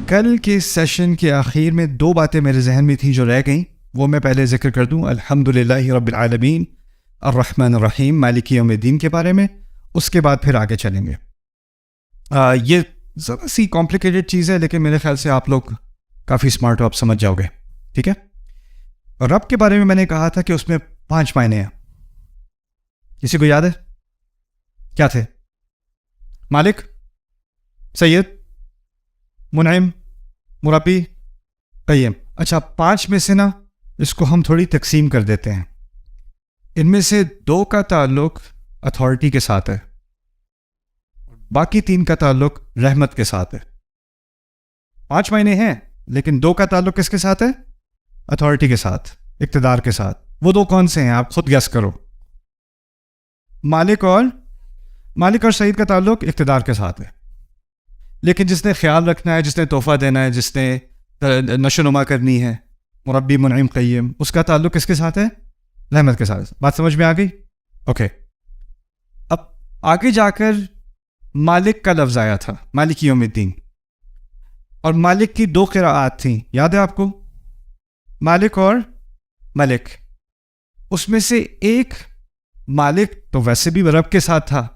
کل کے سیشن کے آخر میں دو باتیں میرے ذہن میں تھیں جو رہ گئیں، وہ میں پہلے ذکر کر دوں۔ الحمدللہ رب العالمین الرحمن الرحیم مالک یوم الدین کے بارے میں، اس کے بعد پھر آگے چلیں گے۔ یہ ذرا سی کمپلیکیٹڈ چیز ہے، لیکن میرے خیال سے آپ لوگ کافی اسمارٹ ہو، آپ سمجھ جاؤ گے، ٹھیک ہے۔ رب کے بارے میں نے کہا تھا کہ اس میں 5 معنی ہیں۔ کسی کو یاد ہے کیا تھے؟ مالک، سید، منعم، مربی، قیم۔ اچھا، 5 میں سے نا اس کو ہم تھوڑی تقسیم کر دیتے ہیں۔ ان میں سے 2 کا تعلق اتھارٹی کے ساتھ ہے، باقی 3 کا تعلق رحمت کے ساتھ ہے۔ 5 معنی ہیں، لیکن 2 کا تعلق کس کے ساتھ ہے؟ اتھارٹی کے ساتھ، اقتدار کے ساتھ۔ وہ 2 کون سے ہیں؟ آپ خود گیس کرو۔ مالک اور سعید کا تعلق اقتدار کے ساتھ ہے، لیکن جس نے خیال رکھنا ہے، جس نے تحفہ دینا ہے، جس نے نشو نما کرنی ہے، مربی، منعم، قیم، اس کا تعلق کس کے ساتھ ہے؟ رحمت کے ساتھ۔ بات سمجھ میں آ گئی؟ اوکے۔ اب آگے جا کر مالک کا لفظ آیا تھا، مالک یوم الدین، اور مالک کی 2 قراءات تھیں، یاد ہے آپ کو؟ مالک اور ملک۔ اس میں سے ایک مالک تو ویسے بھی رب کے ساتھ تھا،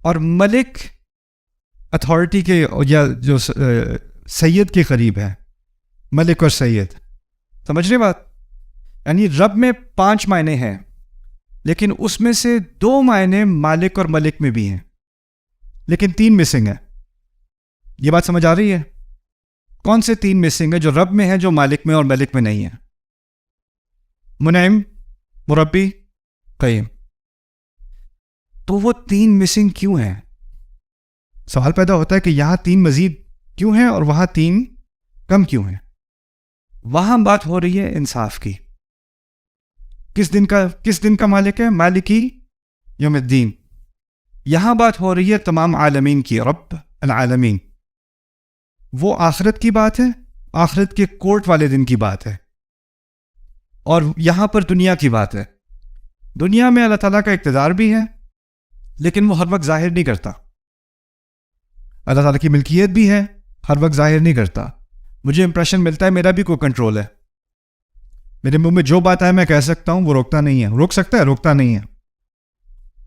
اور ملک اتھارٹی کے یا جو سید کے قریب ہے۔ ملک اور سید، سمجھ رہے بات؟ یعنی رب میں 5 معنی ہیں، لیکن اس میں سے 2 معنی مالک اور ملک میں بھی ہیں، لیکن 3 مسنگ ہیں۔ یہ بات سمجھ آ رہی ہے؟ کون سے 3 مسنگ ہیں جو رب میں ہیں، جو مالک میں اور ملک میں نہیں ہیں؟ منعم، مربی، قیم۔ تو وہ 3 مسنگ کیوں ہیں؟ سوال پیدا ہوتا ہے کہ یہاں 3 مزید کیوں ہیں اور وہاں 3 کم کیوں ہیں؟ وہاں بات ہو رہی ہے انصاف کی۔ کس دن کا مالک ہے؟ مالکی یوم الدین۔ یہاں بات ہو رہی ہے تمام عالمین کی، رب العالمین۔ وہ آخرت کی بات ہے، آخرت کے کورٹ والے دن کی بات ہے، اور یہاں پر دنیا کی بات ہے۔ دنیا میں اللہ تعالیٰ کا اقتدار بھی ہے، لیکن وہ ہر وقت ظاہر نہیں کرتا۔ اللہ تعالیٰ کی ملکیت بھی ہے، ہر وقت ظاہر نہیں کرتا۔ مجھے امپریشن ملتا ہے میرا بھی کوئی کنٹرول ہے، میرے منہ میں جو بات آئے میں کہہ سکتا ہوں، وہ روکتا نہیں ہے۔ روک سکتا ہے؟ روکتا نہیں ہے۔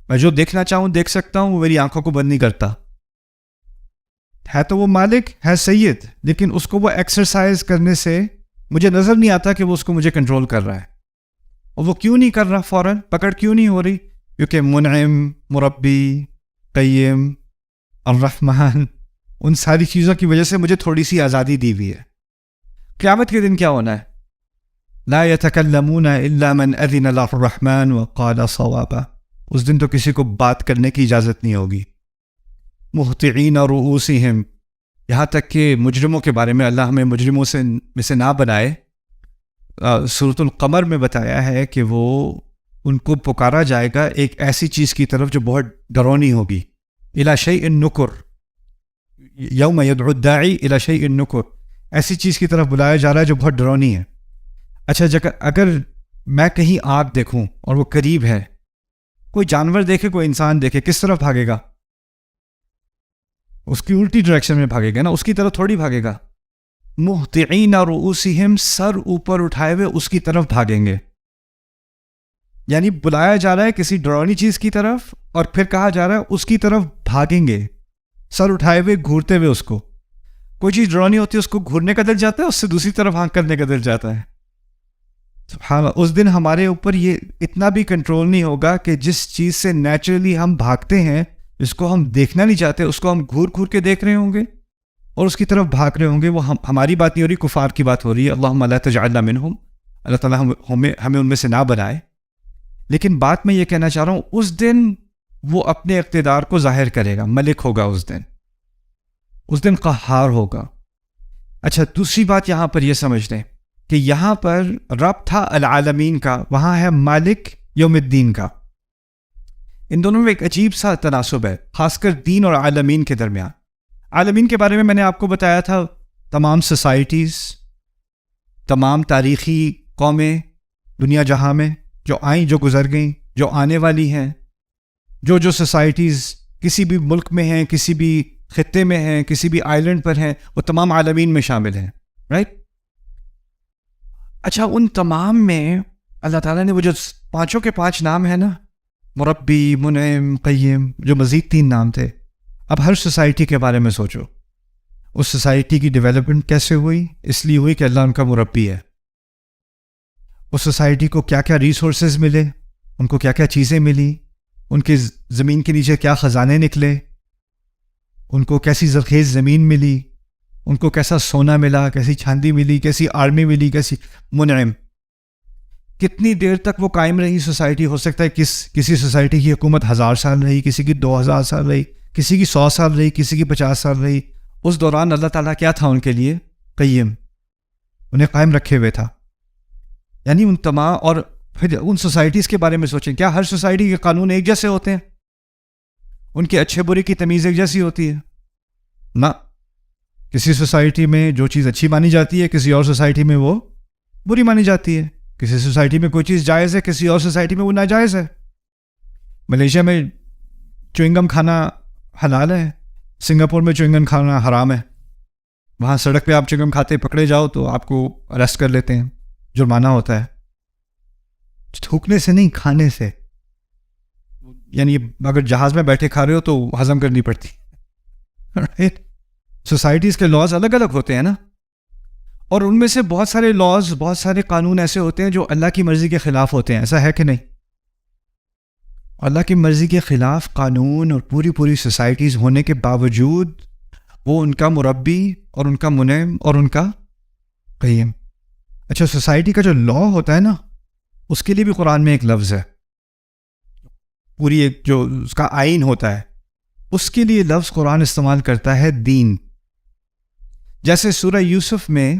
میں جو دیکھنا چاہوں دیکھ سکتا ہوں، وہ میری آنکھوں کو بند نہیں کرتا۔ ہے تو وہ مالک، ہے سید، لیکن اس کو وہ ایکسرسائز کرنے سے مجھے نظر نہیں آتا کہ وہ اس کو مجھے کنٹرول کر رہا ہے۔ اور وہ کیوں نہیں کر رہا؟ فوراً پکڑ کیوں نہیں ہو رہی؟ کیونکہ منعم، مربی، قیم، الرحمن، ان ساری چیزوں کی وجہ سے مجھے تھوڑی سی آزادی دی ہوئی ہے۔ قیامت کے دن کیا ہونا ہے؟ لا يتكلمون الا من اذن له الرحمن وقال صوابا۔ اس دن تو کسی کو بات کرنے کی اجازت نہیں ہوگی۔ مہطعین رؤوسہم، یہاں تک کہ مجرموں کے بارے میں اللہ ہمیں مجرموں میں سے نہ بنائے۔ سورۃ القمر میں بتایا ہے کہ وہ ان کو پکارا جائے گا ایک ایسی چیز کی طرف جو بہت ڈرونی ہوگی۔ الی شیء نکر، یوم یدعو الداعی الی شیء نکر، ایسی چیز کی طرف بلایا جا رہا ہے جو بہت ڈرونی ہے۔ اچھا، اگر میں کہیں آگ دیکھوں اور وہ قریب ہے، کوئی جانور دیکھے، کوئی انسان دیکھے، کس طرف بھاگے گا؟ اس کی الٹی ڈائریکشن میں بھاگے گا نا، اس کی طرف تھوڑی بھاگے گا۔ مہطعین رؤوسہم، سر اوپر اٹھائے ہوئے اس کی طرف بھاگیں گے۔ یعنی بلایا جا رہا ہے کسی ڈرونی چیز کی طرف، اور پھر کہا جا رہا ہے اس کی طرف بھاگیں گے، سر اٹھائے ہوئے، گھورتے ہوئے۔ اس کو کوئی چیز ڈرونی ہوتی ہے، اس کو گھورنے کا دل جاتا ہے، اس سے دوسری طرف ہانک کرنے کا دل جاتا ہے۔ سبحان اللہ، اس دن ہمارے اوپر یہ اتنا بھی کنٹرول نہیں ہوگا کہ جس چیز سے نیچرلی ہم بھاگتے ہیں، جس کو ہم دیکھنا نہیں چاہتے، اس کو ہم گھور گھور کے دیکھ رہے ہوں گے اور اس کی طرف بھاگ رہے ہوں گے۔ وہ ہماری بات نہیں ہو رہی، کفار کی بات ہو رہی ہے۔ اللہم لا تجعلنا منہم، اللہ تعالیٰ ہمیں ان میں سے نہ بنائے۔ لیکن بات میں یہ کہنا چاہ رہا ہوں، اس دن وہ اپنے اقتدار کو ظاہر کرے گا، ملک ہوگا اس دن قہار ہوگا۔ اچھا، دوسری بات یہاں پر یہ سمجھ لیں کہ یہاں پر رب تھا العالمین کا، وہاں ہے مالک یوم الدین کا۔ ان دونوں میں ایک عجیب سا تناسب ہے، خاص کر دین اور عالمین کے درمیان۔ عالمین کے بارے میں نے آپ کو بتایا تھا، تمام سوسائٹیز، تمام تاریخی قومیں دنیا جہاں میں جو آئیں، جو گزر گئیں، جو آنے والی ہیں، جو سوسائٹیز کسی بھی ملک میں ہیں، کسی بھی خطے میں ہیں، کسی بھی آئلینڈ پر ہیں، وہ تمام عالمین میں شامل ہیں، رائٹ؟ اچھا، ان تمام میں اللہ تعالیٰ نے وہ جو پانچوں کے پانچ نام ہیں نا، مربی، منعم، قیم، جو مزید تین نام تھے، اب ہر سوسائٹی کے بارے میں سوچو، اس سوسائٹی کی ڈیولپمنٹ کیسے ہوئی؟ اس لیے ہوئی کہ اللہ ان کا مربی ہے. اس سوسائٹی کو کیا کیا ریسورسز ملے، ان کو کیا کیا چیزیں ملی، ان کی زمین کے نیچے کیا خزانے نکلے، ان کو کیسی زرخیز زمین ملی، ان کو کیسا سونا ملا، کیسی چاندی ملی، کیسی آرمی ملی، کیسی منعم. کتنی دیر تک وہ قائم رہی سوسائٹی؟ ہو سکتا ہے کسی سوسائٹی کی حکومت 1000 سال رہی، کسی کی 2000 سال رہی، کسی کی 100 سال رہی، کسی کی 50 سال رہی. اس دوران اللہ تعالیٰ کیا تھا ان کے لیے؟ قیم، انہیں قائم رکھے ہوئے تھا. یعنی ان تمام، اور پھر ان سوسائٹیز کے بارے میں سوچیں، کیا ہر سوسائٹی کے قانون ایک جیسے ہوتے ہیں؟ ان کے اچھے برے کی تمیز ایک جیسی ہوتی ہے؟ نہ. کسی سوسائٹی میں جو چیز اچھی مانی جاتی ہے، کسی اور سوسائٹی میں وہ بری مانی جاتی ہے. کسی سوسائٹی میں کوئی چیز جائز ہے، کسی اور سوسائٹی میں وہ ناجائز ہے. ملیشیا میں چوئنگم کھانا حلال ہے، سنگاپور میں چوئنگم کھانا حرام ہے. وہاں سڑک پہ آپ چوئنگم کھاتے پکڑے جاؤ تو آپ کو اریسٹ کر لیتے ہیں، جرمانہ ہوتا ہے. تھوکنے سے نہیں، کھانے سے. یعنی اگر جہاز میں بیٹھے کھا رہے ہو تو ہضم کرنی پڑتی. سوسائٹیز کے لاز الگ الگ ہوتے ہیں نا، اور ان میں سے بہت سارے لاز، بہت سارے قانون ایسے ہوتے ہیں جو اللہ کی مرضی کے خلاف ہوتے ہیں. ایسا ہے کہ نہیں؟ اللہ کی مرضی کے خلاف قانون اور پوری سوسائٹیز ہونے کے باوجود وہ ان کا مربی اور ان کا منعم اور ان کا قیم. اچھا، سوسائٹی کا جو لا ہوتا ہے نا، اس کے لیے بھی قرآن میں ایک لفظ ہے. پوری ایک جو اس کا آئین ہوتا ہے، اس کے لیے لفظ قرآن استعمال کرتا ہے دین. جیسے سورہ یوسف میں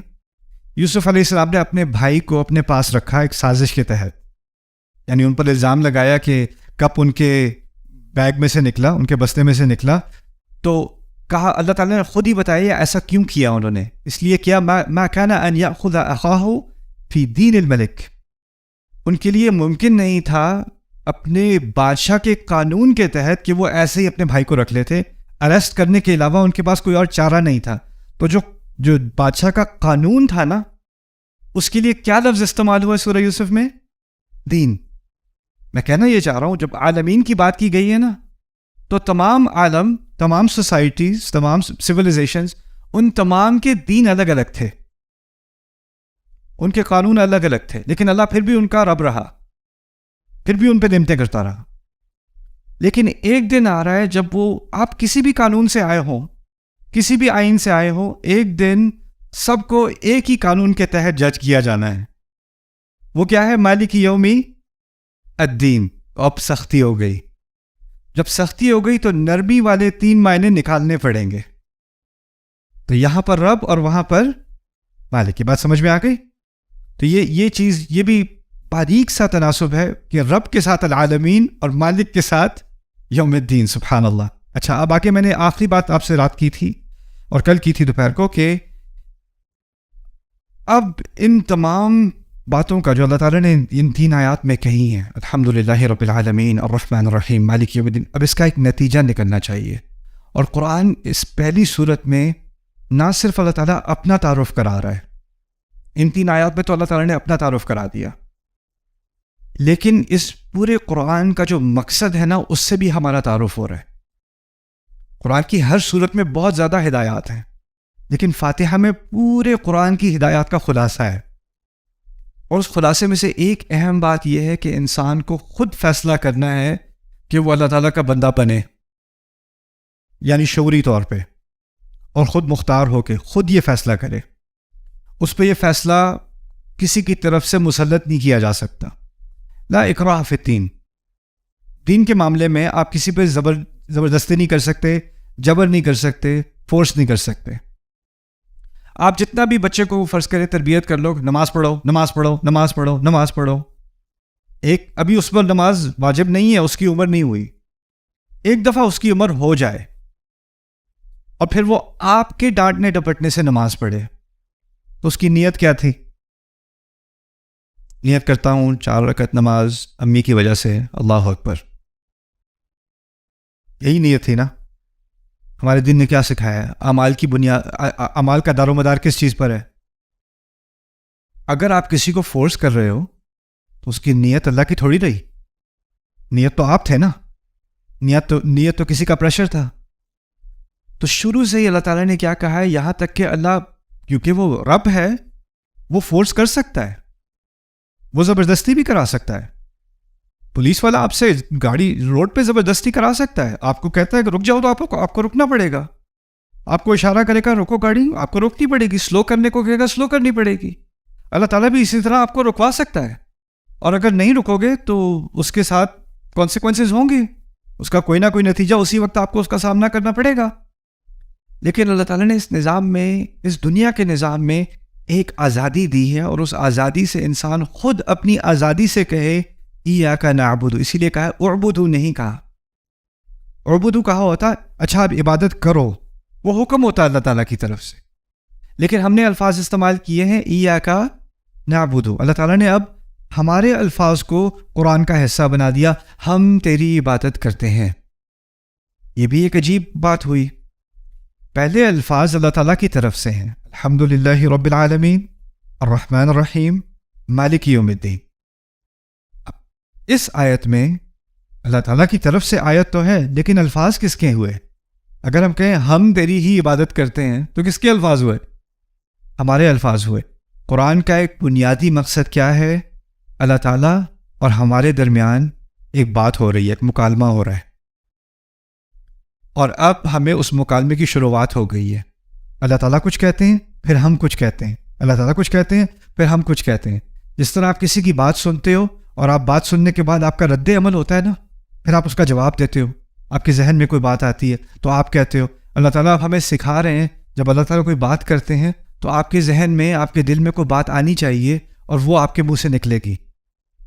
یوسف علیہ السلام نے اپنے بھائی کو اپنے پاس رکھا ایک سازش کے تحت. یعنی ان پر الزام لگایا کہ کپ ان کے بیگ میں سے نکلا، ان کے بستے میں سے نکلا، تو کہا، اللہ تعالیٰ نے خود ہی بتایا ایسا کیوں کیا انہوں نے. اس لیے کیا ما کان ان یاخذ اخاہ فی دین الملک. ان کے لیے ممکن نہیں تھا اپنے بادشاہ کے قانون کے تحت کہ وہ ایسے ہی اپنے بھائی کو رکھ لیتے. اریسٹ کرنے کے علاوہ ان کے پاس کوئی اور چارہ نہیں تھا. تو جو بادشاہ کا قانون تھا نا، اس کے لیے کیا لفظ استعمال ہوا سورہ یوسف میں؟ دین. میں کہنا یہ چاہ رہا ہوں، جب عالمین کی بات کی گئی ہے نا، تو تمام عالم، تمام سوسائٹیز، تمام سویلائزیشنز، ان تمام کے دین الگ الگ تھے، ان کے قانون الگ الگ تھے، لیکن اللہ پھر بھی ان کا رب رہا، پھر بھی ان پہ نعمتیں کرتا رہا. لیکن ایک دن آ رہا ہے جب وہ، آپ کسی بھی قانون سے آئے ہوں، کسی بھی آئین سے آئے ہوں، ایک دن سب کو ایک ہی قانون کے تحت جج کیا جانا ہے. وہ کیا ہے؟ مالک یومی الدین. اب سختی ہو گئی. جب سختی ہو گئی تو نرمی والے 3 معنی نکالنے پڑیں گے. تو یہاں پر رب اور وہاں پر مالک کی بات سمجھ میں آ گئی. تو یہ چیز، یہ بھی باریک سا تناسب ہے کہ رب کے ساتھ العالمین اور مالک کے ساتھ یوم الدین. سبحان اللہ. اچھا، اب آگے میں نے آخری بات آپ سے رات کی تھی اور کل کی تھی دوپہر کو، کہ اب ان تمام باتوں کا جو اللہ تعالیٰ نے ان 3 آیات میں کہی ہیں، الحمدللہ رب العالمین الرحمن الرحیم مالک یوم الدین، اب اس کا ایک نتیجہ نکلنا چاہیے. اور قرآن اس پہلی صورت میں نہ صرف اللہ تعالیٰ اپنا تعارف کرا رہا ہے، ان 3 آیات میں تو اللہ تعالیٰ نے اپنا تعارف کرا دیا، لیکن اس پورے قرآن کا جو مقصد ہے نا، اس سے بھی ہمارا تعارف ہو رہا ہے. قرآن کی ہر صورت میں بہت زیادہ ہدایات ہیں، لیکن فاتحہ میں پورے قرآن کی ہدایات کا خلاصہ ہے. اور اس خلاصے میں سے ایک اہم بات یہ ہے کہ انسان کو خود فیصلہ کرنا ہے کہ وہ اللہ تعالیٰ کا بندہ بنے، یعنی شعوری طور پہ، اور خود مختار ہو کے خود یہ فیصلہ کرے. اس پہ یہ فیصلہ کسی کی طرف سے مسلط نہیں کیا جا سکتا. لا اکراہ فی الدین. دین کے معاملے میں آپ کسی پہ زبردستی نہیں کر سکتے، جبر نہیں کر سکتے، فورس نہیں کر سکتے. آپ جتنا بھی بچے کو فرض کرے تربیت کر لو، نماز پڑھو نماز پڑھو نماز پڑھو نماز پڑھو، ایک ابھی اس پر نماز واجب نہیں ہے، اس کی عمر نہیں ہوئی، ایک دفعہ اس کی عمر ہو جائے اور پھر وہ آپ کے ڈانٹنے ڈپٹنے سے نماز پڑھے، تو اس کی نیت کیا تھی؟ نیت کرتا ہوں 4 رکعت نماز امی کی وجہ سے، اللہ اکبر، یہی نیت تھی نا. ہمارے دین نے کیا سکھایا ہے؟ اعمال کی بنیاد، اعمال کا دار و مدار کس چیز پر ہے؟ اگر آپ کسی کو فورس کر رہے ہو تو اس کی نیت اللہ کی تھوڑی رہی، نیت تو آپ تھے نا، نیت تو کسی کا پریشر تھا. تو شروع سے ہی اللہ تعالیٰ نے کیا کہا ہے، یہاں تک کہ اللہ کیونکہ وہ رب ہے، وہ فورس کر سکتا ہے، وہ زبردستی بھی کرا سکتا ہے. پولیس والا آپ سے گاڑی روڈ پہ زبردستی کرا سکتا ہے، آپ کو کہتا ہے کہ رک جاؤ تو آپ کو رکنا پڑے گا. آپ کو اشارہ کرے گا رکو گاڑی، آپ کو روکنی پڑے گی. سلو کرنے کو کہے گا سلو کرنی پڑے گی. اللہ تعالیٰ بھی اسی طرح آپ کو رکوا سکتا ہے، اور اگر نہیں رکو گے تو اس کے ساتھ کانسیکوینسز ہوں گے، اس کا کوئی نہ کوئی نتیجہ اسی وقت آپ کو اس کا سامنا کرنا پڑے گا. لیکن اللہ تعالیٰ نے اس نظام میں، اس دنیا کے نظام میں ایک آزادی دی ہے، اور اس آزادی سے انسان خود اپنی آزادی سے کہے ایاک نعبد. اسی لیے کہا اعبدوا نہیں کہا. اعبدوا کہا ہوتا اچھا آپ عبادت کرو، وہ حکم ہوتا ہے اللہ تعالیٰ کی طرف سے. لیکن ہم نے الفاظ استعمال کیے ہیں ایاک نعبد. اللہ تعالیٰ نے اب ہمارے الفاظ کو قرآن کا حصہ بنا دیا، ہم تیری عبادت کرتے ہیں. یہ بھی ایک عجیب بات ہوئی. پہلے الفاظ اللہ تعالیٰ کی طرف سے ہیں، الحمدللہ رب العالمین الرحمن الرحیم مالک یوم الدین. اس آیت میں اللہ تعالیٰ کی طرف سے آیت تو ہے، لیکن الفاظ کس کے ہوئے؟ اگر ہم کہیں ہم تیری ہی عبادت کرتے ہیں تو کس کے الفاظ ہوئے؟ ہمارے الفاظ ہوئے. قرآن کا ایک بنیادی مقصد کیا ہے؟ اللہ تعالیٰ اور ہمارے درمیان ایک بات ہو رہی ہے، ایک مکالمہ ہو رہا ہے، اور اب ہمیں اس مکالمے کی شروعات ہو گئی ہے. اللہ تعالیٰ کچھ کہتے ہیں پھر ہم کچھ کہتے ہیں، اللہ تعالیٰ کچھ کہتے ہیں پھر ہم کچھ کہتے ہیں. جس طرح آپ کسی کی بات سنتے ہو اور آپ بات سننے کے بعد آپ کا رد عمل ہوتا ہے نا، پھر آپ اس کا جواب دیتے ہو. آپ کے ذہن میں کوئی بات آتی ہے تو آپ کہتے ہو. اللہ تعالیٰ اب ہمیں سکھا رہے ہیں جب اللہ تعالیٰ کوئی بات کرتے ہیں تو آپ کے ذہن میں، آپ کے دل میں کوئی بات آنی چاہیے اور وہ آپ کے منہ سے نکلے گی.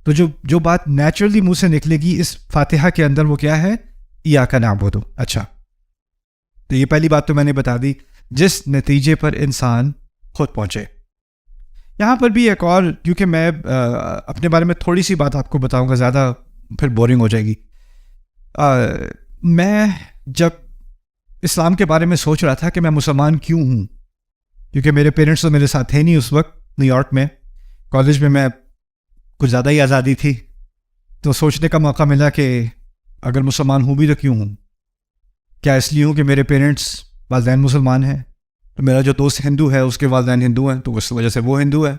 تو جو بات نیچرلی منہ سے نکلے گی اس فاتحہ کے اندر وہ کیا ہے؟ ایاک نعبد. اچھا، تو یہ پہلی بات تو میں نے بتا دی جس نتیجے پر انسان خود پہنچے. یہاں پر بھی ایک اور، کیونکہ میں اپنے بارے میں تھوڑی سی بات آپ کو بتاؤں گا، زیادہ پھر بورنگ ہو جائے گی. میں جب اسلام کے بارے میں سوچ رہا تھا کہ میں مسلمان کیوں ہوں، کیونکہ میرے پیرنٹس تو میرے ساتھ تھے نہیں اس وقت. نیو یارک میں کالج میں کچھ زیادہ ہی آزادی تھی، تو سوچنے کا موقع ملا کہ اگر مسلمان ہوں بھی تو کیوں ہوں. کیا اس لیے ہوں کہ میرے پیرنٹس والدین مسلمان ہیں، تو میرا جو دوست ہندو ہے اس کے والدین ہندو ہیں، تو اس وجہ سے وہ ہندو ہے.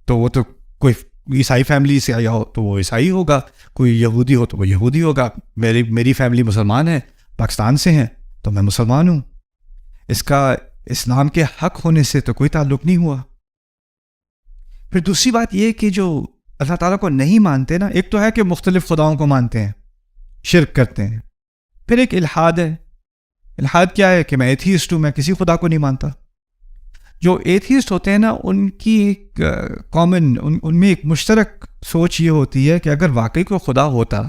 تو وہ تو کوئی عیسائی فیملی سے آیا ہو تو وہ عیسائی ہوگا، کوئی یہودی ہو تو وہ یہودی ہوگا. میری فیملی مسلمان ہے، پاکستان سے ہیں، تو میں مسلمان ہوں. اس کا اسلام کے حق ہونے سے تو کوئی تعلق نہیں ہوا. پھر دوسری بات یہ کہ جو اللہ تعالیٰ کو نہیں مانتے نا، ایک تو ہے کہ مختلف خداؤں کو مانتے ہیں، شرک کرتے ہیں. پھر ایک الحاد ہے. الحاد کیا ہے؟ کہ میں ایتھیسٹ ہوں، میں کسی خدا کو نہیں مانتا. جو ایتھیسٹ ہوتے ہیں نا، ان کی ایک کامن، ان میں ایک مشترک سوچ یہ ہوتی ہے کہ اگر واقعی کوئی خدا ہوتا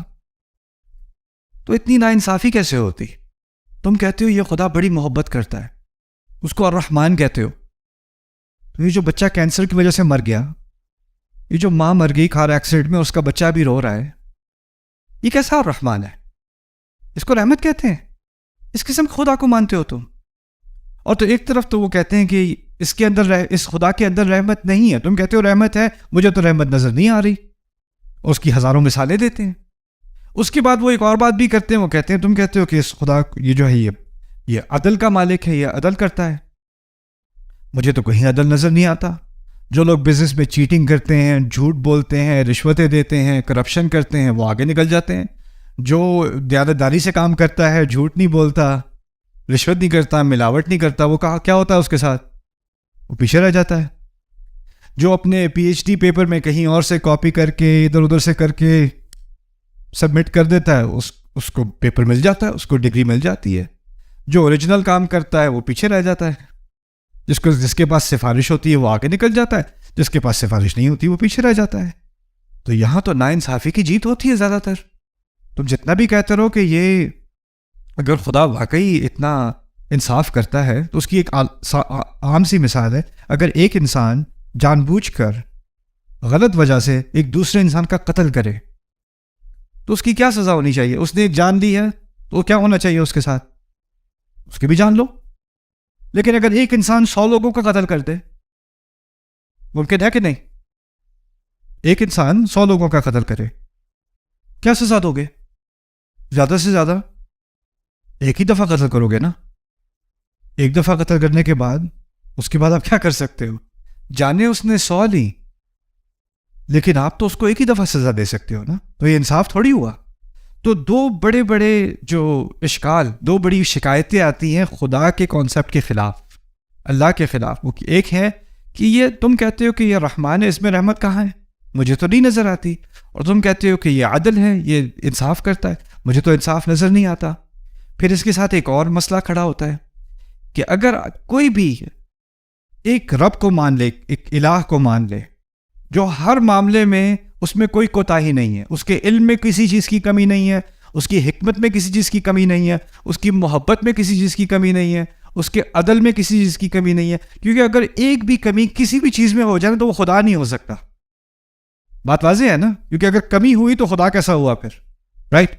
تو اتنی ناانصافی کیسے ہوتی؟ تم کہتے ہو یہ خدا بڑی محبت کرتا ہے، اس کو الرحمن کہتے ہو. تو یہ جو بچہ کینسر کی وجہ سے مر گیا، یہ جو ماں مر گئی کار ایکسیڈنٹ میں، اس کا بچہ بھی رو رہا ہے، یہ کیسا الرحمن ہے؟ اس کو رحمت کہتے ہیں. اس قسم خدا کو مانتے ہو تم. اور تو ایک طرف تو وہ کہتے ہیں کہ اس خدا کے اندر رحمت نہیں ہے، تم کہتے ہو رحمت ہے، مجھے تو رحمت نظر نہیں آ رہی، اور اس کی ہزاروں مثالیں دیتے ہیں. اس کے بعد وہ ایک اور بات بھی کرتے ہیں، وہ کہتے ہیں تم کہتے ہو کہ اس خدا یہ جو ہے یہ عدل کا مالک ہے، یہ عدل کرتا ہے، مجھے تو کہیں عدل نظر نہیں آتا. جو لوگ بزنس میں چیٹنگ کرتے ہیں، جھوٹ بولتے ہیں، رشوتیں دیتے ہیں، کرپشن کرتے ہیں، وہ آگے نکل جاتے ہیں. جو دیانتداری سے کام کرتا ہے، جھوٹ نہیں بولتا، رشوت نہیں کرتا، ملاوٹ نہیں کرتا، وہ کیا ہوتا ہے اس کے ساتھ؟ وہ پیچھے رہ جاتا ہے. جو اپنے پی ایچ ڈی پیپر میں کہیں اور سے کاپی کر کے ادھر ادھر سے کر کے سبمٹ کر دیتا ہے، اس کو پیپر مل جاتا ہے، اس کو ڈگری مل جاتی ہے. جو اوریجنل کام کرتا ہے وہ پیچھے رہ جاتا ہے. جس کے پاس سفارش ہوتی ہے وہ آگے نکل جاتا ہے، جس کے پاس سفارش نہیں ہوتی وہ پیچھے رہ جاتا ہے. تو یہاں تو ناانصافی کی جیت ہوتی ہے زیادہ تر. تم جتنا بھی کہتے رہو کہ یہ اگر خدا واقعی اتنا انصاف کرتا ہے تو اس کی ایک عام سی مثال ہے. اگر ایک انسان جان بوجھ کر غلط وجہ سے ایک دوسرے انسان کا قتل کرے تو اس کی کیا سزا ہونی چاہیے؟ اس نے ایک جان دی ہے تو کیا ہونا چاہیے اس کے ساتھ؟ اس کی بھی جان لو. لیکن اگر ایک انسان 100 لوگوں کا قتل کر دے, ممکن ہے کہ نہیں؟ ایک انسان 100 لوگوں کا قتل کرے, کیا سزا دو گے؟ زیادہ سے زیادہ ایک ہی دفعہ قتل کرو گے نا. ایک دفعہ قتل کرنے کے بعد اس کے بعد آپ کیا کر سکتے ہو؟ جانے اس نے 100 لی, لیکن آپ تو اس کو ایک ہی دفعہ سزا دے سکتے ہو نا. تو یہ انصاف تھوڑی ہوا. تو دو بڑے بڑے جو اشکال, دو بڑی شکایتیں آتی ہیں خدا کے کانسیپٹ کے خلاف, اللہ کے خلاف. ایک ہے کہ یہ تم کہتے ہو کہ یہ رحمان ہے, اس میں رحمت کہاں ہے؟ مجھے تو نہیں نظر آتی. اور تم کہتے ہو کہ یہ عدل ہے, یہ انصاف کرتا ہے, مجھے تو انصاف نظر نہیں آتا. پھر اس کے ساتھ ایک اور مسئلہ کھڑا ہوتا ہے کہ اگر کوئی بھی ایک رب کو مان لے, ایک الہ کو مان لے, جو ہر معاملے میں اس میں کوئی کوتاہی نہیں ہے, اس کے علم میں کسی چیز کی کمی نہیں ہے, اس کی حکمت میں کسی چیز کی کمی نہیں ہے, اس کی محبت میں کسی چیز کی کمی نہیں ہے, اس کے عدل میں کسی چیز کی کمی نہیں ہے, کیونکہ اگر ایک بھی کمی کسی بھی چیز میں ہو جائے تو وہ خدا نہیں ہو سکتا. بات واضح ہے نا؟ کیونکہ اگر کمی ہوئی تو خدا کیسا ہوا پھر, رائٹ؟